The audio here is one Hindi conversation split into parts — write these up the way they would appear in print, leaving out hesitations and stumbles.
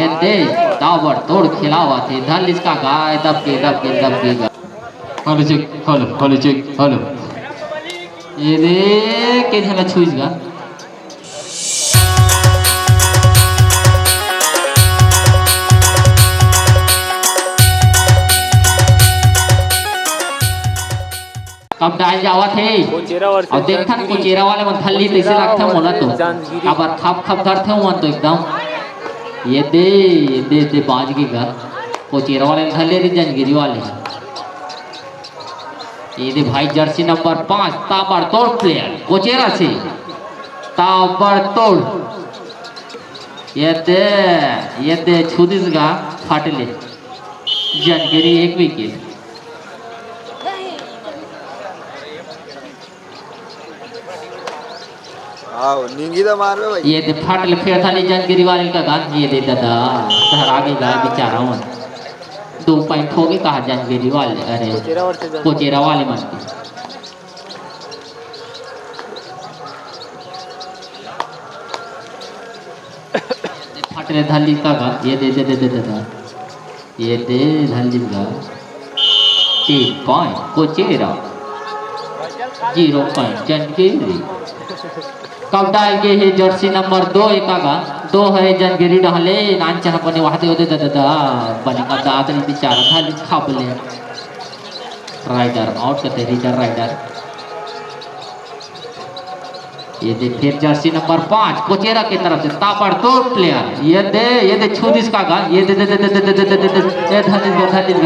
ये दे ताबड़ तोड़ खिलावा थे धल इसका गाय दबके दबके दबके हेलो चेक हेलो ये दे के झाला छुईगा कब डाल जावा थे और देखा को चेहरा वाले मन थल्ली तैसे लगता मोला तो अब खप खप करते हो मन तो एकदम ये दे बाज के घर को चेहरा वाले थल्ले रे जनगिरी वाले ये दे भाई जर्सी नंबर 5 ताबड़ तोड़ प्लेयर को चेहरा से ताबड़ तोड़ ये दे छुदिस गा फाटले जनगिरी 1 विकेट मार भाई ये दे फाटल फेर था जनगिरी वाले का गान ये दे दादा शहर आगे गा बेचारा हूं 2 पॉइंट हो गए कहा जनगिरी वाले अरे कोचेरा वाले मन फाटले धल्ली का गा ये दे दादा ये दे धल्ली का 3 पॉइंट कोचेरा 0 पॉइंट जनगिरी कब डाल के है जर्सी नंबर 2 एकागा 2 है जनगिरी डाले नांचा अपने वाहते होते दादा बने का दाद नहीं बेचारा था लिखा बोले राइडर आउट करते रीडर राइडर ये दे फिर जर्सी नंबर 5 कोचेरा की तरफ से ताबड़ तोड़ प्लेयर ये दे छुदिस का गा ये दे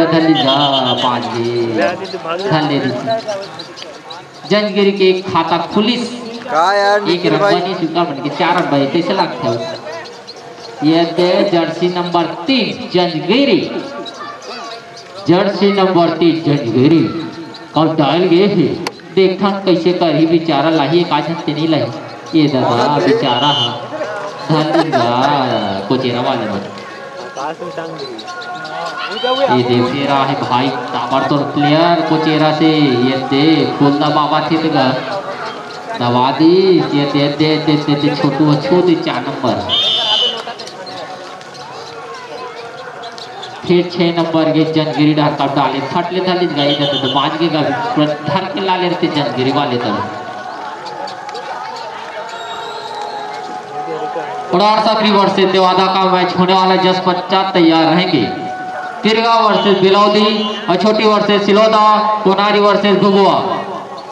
धल्ली जा 5 धल्ली जनगिरी के खाता खुलिस यार एक रन चुका बन के 4 रन भाई कैसे लगता है ये दे जर्सी नंबर 3 जनगिरी जर्सी नंबर 3 जनगिरी कब डाल गए है देखा कैसे कर ही बेचारा लाही एक आज नहीं लाई ये दादा बेचारा है धन्यगा कोचेरा वाले में ये दे फेरा है भाई ताबड़ तोड़ प्लेयर कोचेरा से ये दे फूलदा बाबा थे तो दवा दी ये दे छोटू छू दी 4 नंबर फिर 6 नंबर के जनगिरी डाल कब डाले थटले धली गई जाते तो 5 के धर के ला लेते जनगिरी वाले तब उड़ार सक्री वर्ष देवादा का मैच होने वाला जस 50 तैयार रहेंगे तिरगा वर्सेस बिलौदी और छोटी वर्सेस सिलोदा कोनारी वर्सेस घुगुआ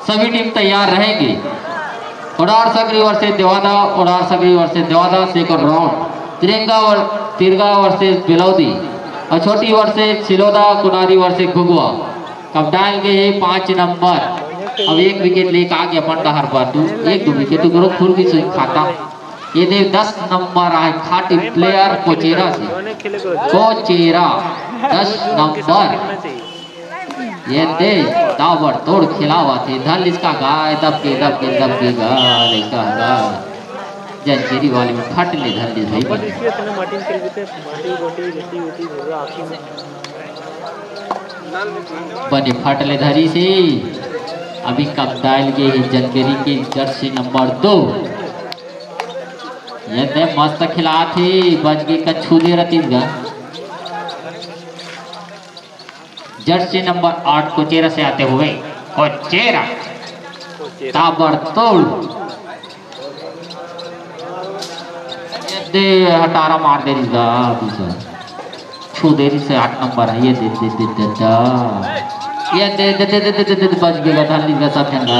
सभी टीम तैयार रहेंगी उड़ार सक्री वर्सेस देवादा सेकंड राउंड तिरगा वर्सेस बिलौदी और छोटी वर्सेस सिलोदा कुनारी वर्सेस घुगुआ कब डाल गए 5 नंबर अब 1 विकेट लेकर आ गया अपन हर बार 1-2 विकेट तो करो खुल भी सही खाता ये दे 10 नंबर आए खाटी प्लेयर कोचेरा से कोचेरा 10 नंबर ये दे ताबड़ तोड़ खिलावा थे धल इसका गाय दबके गाय का जनगिरी वाले में फट ले धल भाई बने फट ले धरी से अभी कब डाल के जनगिरी की जर्सी नंबर 2 ये दे मस्त खिला थे बच गई का छू दे रतीसगा जर्सी नंबर 8 कोचेरा से आते हुए कोचेरा ताबड़ तोड़ दे हटारा मार दे रही छू दे रही से 8 नंबर है ये दे बच गया धल्ली का सब चंगा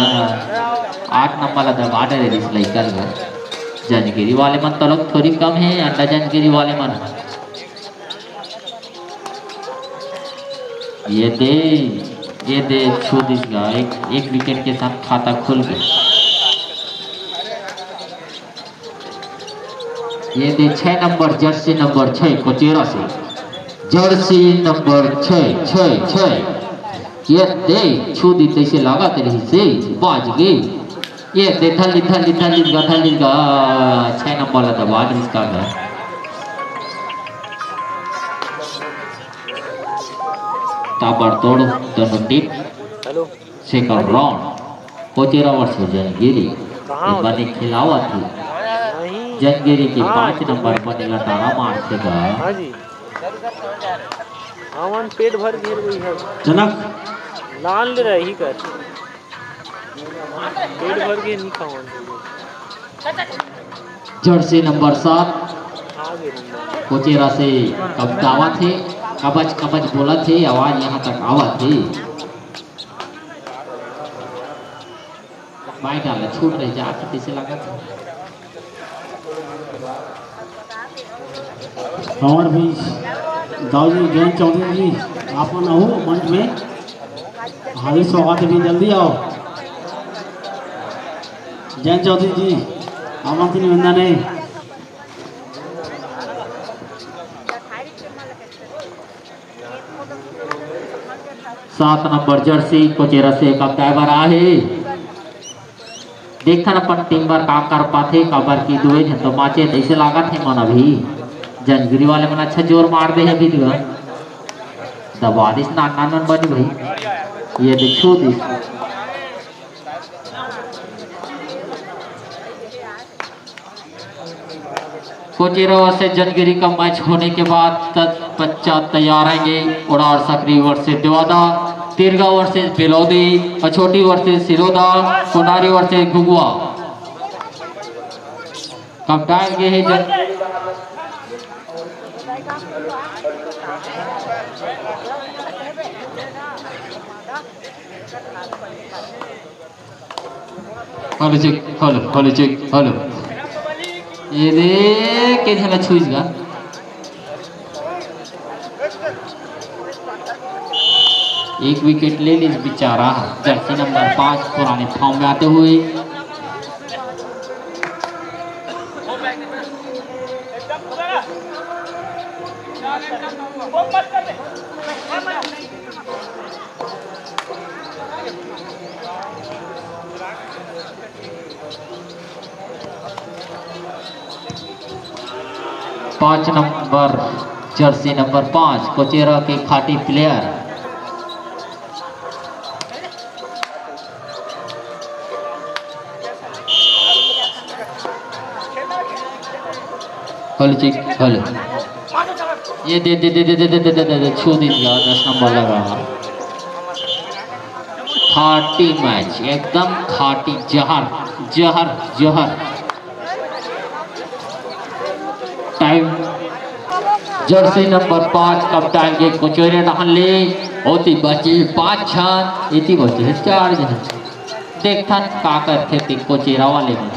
8 नंबर दबा दे रही इस लइका जनगिरी वाले मन तलक थोड़ी कम है अंडा जनगिरी वाले मन ये दे छू दिसगा एक विकेट के साथ खाता खुल गया ये दे 6 नंबर जर्सी नंबर 6 कोचेरा से जर्सी नंबर 6 ये दे छू दी तैसे लगा तेरी से बाज गई ये दे धल्ली का 6 नंबर लगा बाद इसका घर ताबड़ तोड़ दोनों टीम सेकंड राउंड कोचेरा वर्सेस जनगिरी बने खिलावा थी जंगगिरी के 5 नंबर पर नीलाटारा मार देगा। हाँ जी आवन पेट भर घेर गई है जनक लान ले रही कर पेट भर के नहीं खावन जर्सी नंबर 7 आगे नंबर कोचेरा से कबकावा थे, कबच कबच बोला थे, आवाज यहाँ तक आवा थी। बाई डाला छूट रही जा किसी से लगा था। और भी दाऊ जी जयंत चौधरी जी आप आओ मंच में हार्दिक स्वागत है भी जल्दी आओ। जयंत चौधरी जी आमंत्रित निवेदन है। 7 नंबर जर्सी कोचेरा से कब आहे देखा न अपन टीम बार काम कर पाते कबर की दुए जन तो माचे ऐसे लागत है मन अभी जंगगिरी वाले मन अच्छा जोर मार दे है भी दबा दिस नान बन भाई ये देखो दिस कोचेरा से जंगगिरी का मैच होने के बाद तत्पश्चात तैयार रहेंगे उड़ार सक्रिय versus Devada, Tirga versus Belaudi, Achhoti versus Siroda, Konari versus Ghugua. कप्तान के है हेलो चेक हेलो ये देख के झला छुईगा एक विकेट ले लीज बेचारा जर्सी नंबर 5 पुराने फॉर्म में आते हुए। पांच नंबर जर्सी नंबर 5 कोचेरा के खाटी प्लेयर हेलो ये दे छू दीजिएगा 10 नंबर लगा खाटी मैच एकदम खाटी जहर जहर जहर टाइम जर्सी नंबर 5 कप्तान के कोचेरे नहले होती बची 5 छन इति बचे 4 जन देखथन का करथे ती कोचेरा वाले में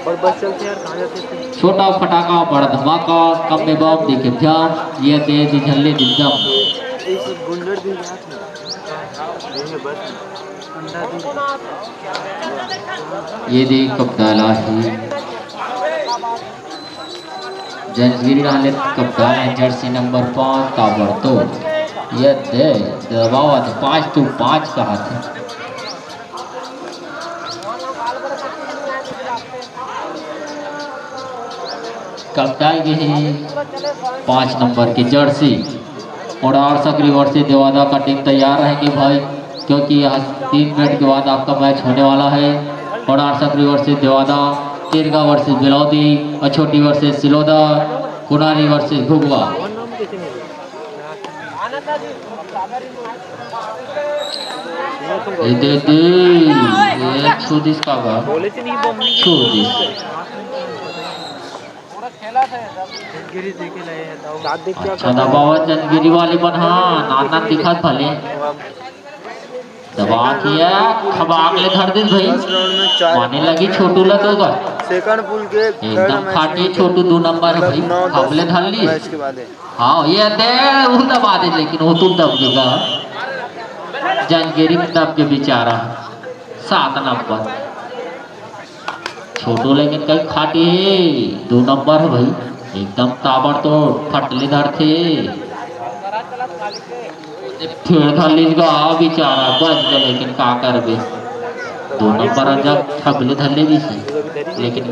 और बस चलते यार कहाँ जाते थे छोटा फटाका बड़ा धमाका कम में बम दिखे भ्याम ये दे दी झल्ले दी दम एक गुंडर भी याद है ये बस अंडा दी ये दे कप्ताला ही जंजीरी डाले कप्तान है जर्सी नंबर 5 ताबड़तो ये दे दबावा तो 5 to 5 कहा थे। कप्तान की ही 5 नंबर की जर्सी और 8 सक्रिय वर्षीय देवादा का टीम तैयार रहेगी भाई क्योंकि यह 3 मिनट के बाद आपका मैच होने वाला है। और 8 सक्रिय वर्षीय Devada, Tirga versus Belaudi, Achhoti versus Siloda, Kunari versus Ghugwa. ये दे दे ये छुदिस का गा बोले थे नहीं बम छुदिस गिरी देखे लाए हैं दाऊ दाद देख क्या अच्छा दबावा जंगगिरी वाले बन हाँ नाना दिखत भले दबा किया खबाक ले धर दे भाई 10 राउंड में 4 माने लगी छोटू लगेगा सेकंड पुल के एकदम खाटी छोटू 2 नंबर है भाई हमले धर ली मैच के बाद है। हाँ ये दे वो दबा दे लेकिन वो तुम दब देगा जंगगिरी दब के बेचारा 7 नंबर छोटू लेकिन कहीं खाटी है 2 नंबर है भाई एकदम ताबड़ तो फटलेदार थे फिर धलेगा बेचारा बच गए लेकिन का करबे 2 नंबर जब ठगले धले भी से लेकिन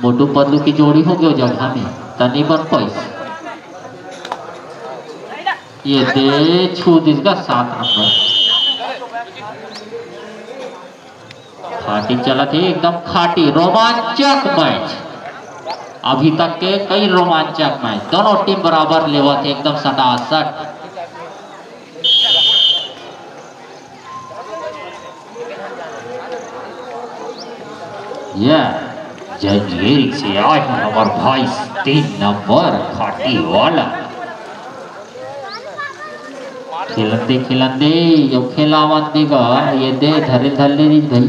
मोटू पतलू की जोड़ी हो गई जगह में तनी बन पाई ये दे छू दिस का 7 नंबर खाटी चला थे एकदम खाटी रोमांचक मैच। अभी तक के कई रोमांचक मैच, दोनों टीम बराबर लेवल थे एकदम सटासट। यह जंजीर से आज हमारे भाई 3 नंबर खाटी वाला खिलंदे खिलंदे जो खेलावन देगा ये दे धरे धरले नहीं भाई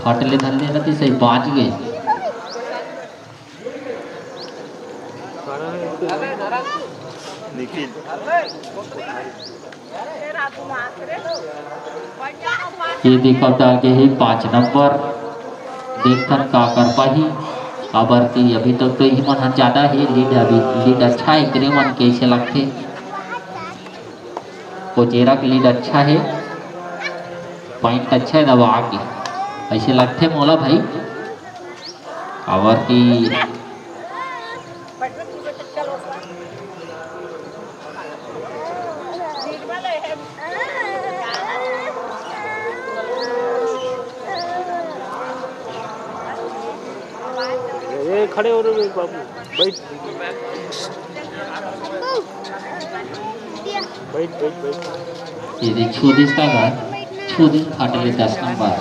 फटले धरले नहीं सही बाज गए। निखिल ये देखो डाल के ही 5 नंबर देखकर का कर पाही अबर की अभी तक तो ही मन ज्यादा है लीड, अभी लीड अच्छा है करे मन कैसे लगते कोचेरा की लीड अच्छा है, पॉइंट अच्छा है दबा के ऐसे लगते मोला भाई अबर की ये खड़े हो रहे बाबू बैठ बैठ बैठ बैठ। ये देख छोदिस का घर छोदिस फाटले 10 नंबर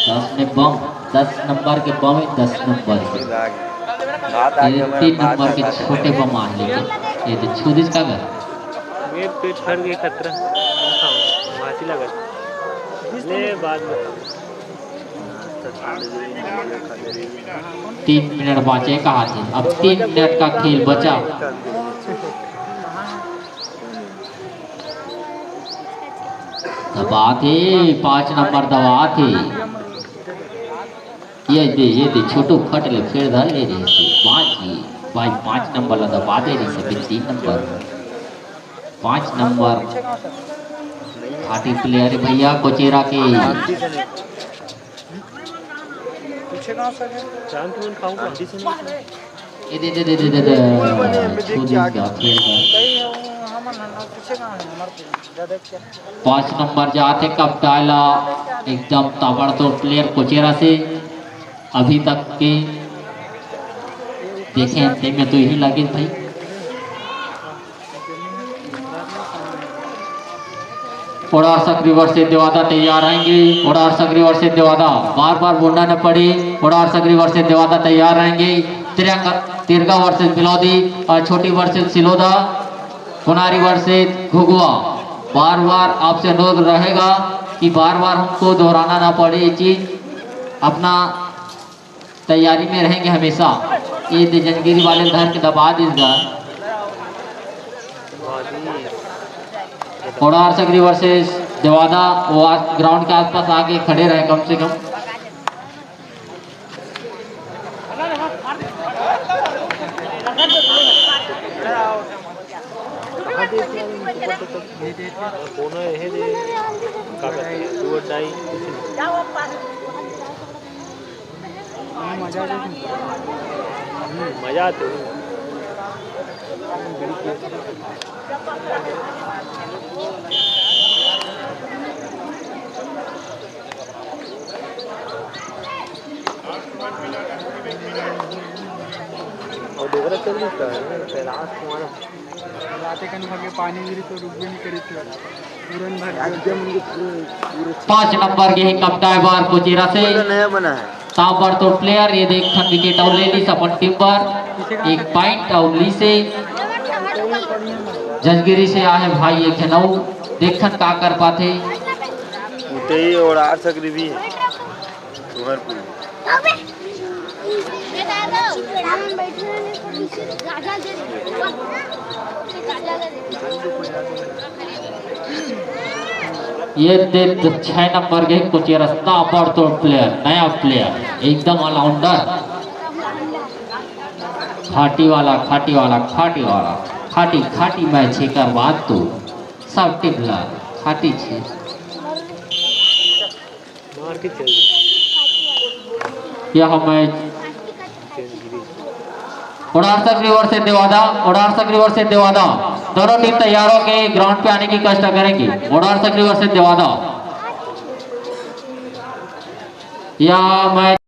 10 में बम 10 नंबर के बम 10 नंबर के ये 3 नंबर के छोटे बम मार लेके ये देख छोदिस का घर मेरे पेट फट गए खतरा मासी लगा ले बाद में 3 मिनट बचे कहा थे, अब 3 मिनट का खेल बचा। दबा थे 5 नंबर दबा थे ये दे छोटू खट ले फिर धर ले रही से 5 नंबर ला दबा दे रही से 3 नंबर 5 नंबर खाटी प्लेयर भैया कोचेरा के ये दे छोड़ दिया खेल का 5 नंबर जाते कब डाला एकदम ताबड़तोड़ प्लेयर कोचेरा से अभी तक के देखें थे में तो यही लगे भाई। उड़ार सक्रीवर से देवादा तैयार आएंगे, उड़ार सक्रीवर से देवादा बार बार बोलना न पड़े, उड़ार सक्रीवर से देवादा तैयार रहेंगे। तिरगा वर्सेस बिलौदी और छोटी वर्सेस सिलोदा, कुनारी वर्सेस घुगुआ। बार बार आपसे अनुरोध रहेगा कि बार बार हमको दोहराना ना पड़े ये चीज, अपना तैयारी में रहेंगे हमेशा। ये जंजीरी वाले धर के दबा दीजिएगा। कोड़ार सकरी वर्सेस देवादा वो ग्राउंड के आसपास आके खड़े रहे कम से कम। मजा आते और दोबारा चल रहा है कैलाश तुम्हारा रातें कहीं भागे पानी गिरी तो रुक भी नहीं करी थी तुरंत भाग 5 नंबर के ही कप्तान बार कोचेरा से नया बना है ताबर तो प्लेयर ये देख थन विकेट और ले ली सपन टीम पर एक पॉइंट और ली से जंजीरी से आए भाई एक जनऊ देखन का कर पाते उठे ही और आ सकरी भी है सुहरपुर ये दे 6 नंबर के कोचेरा रास्ता पर तो प्लेयर नया प्लेयर एकदम ऑलराउंडर खाटी वाला खाटी मैच है कर बात तो सब टिकला खाटी छे मार के चल यह मैच उड़ारसक रिवर से देवादा दोनों टीम तैयार हो के ग्राउंड पे आने की कष्ट करेंगी। उड़ारसक रिवर से देवादा या मैच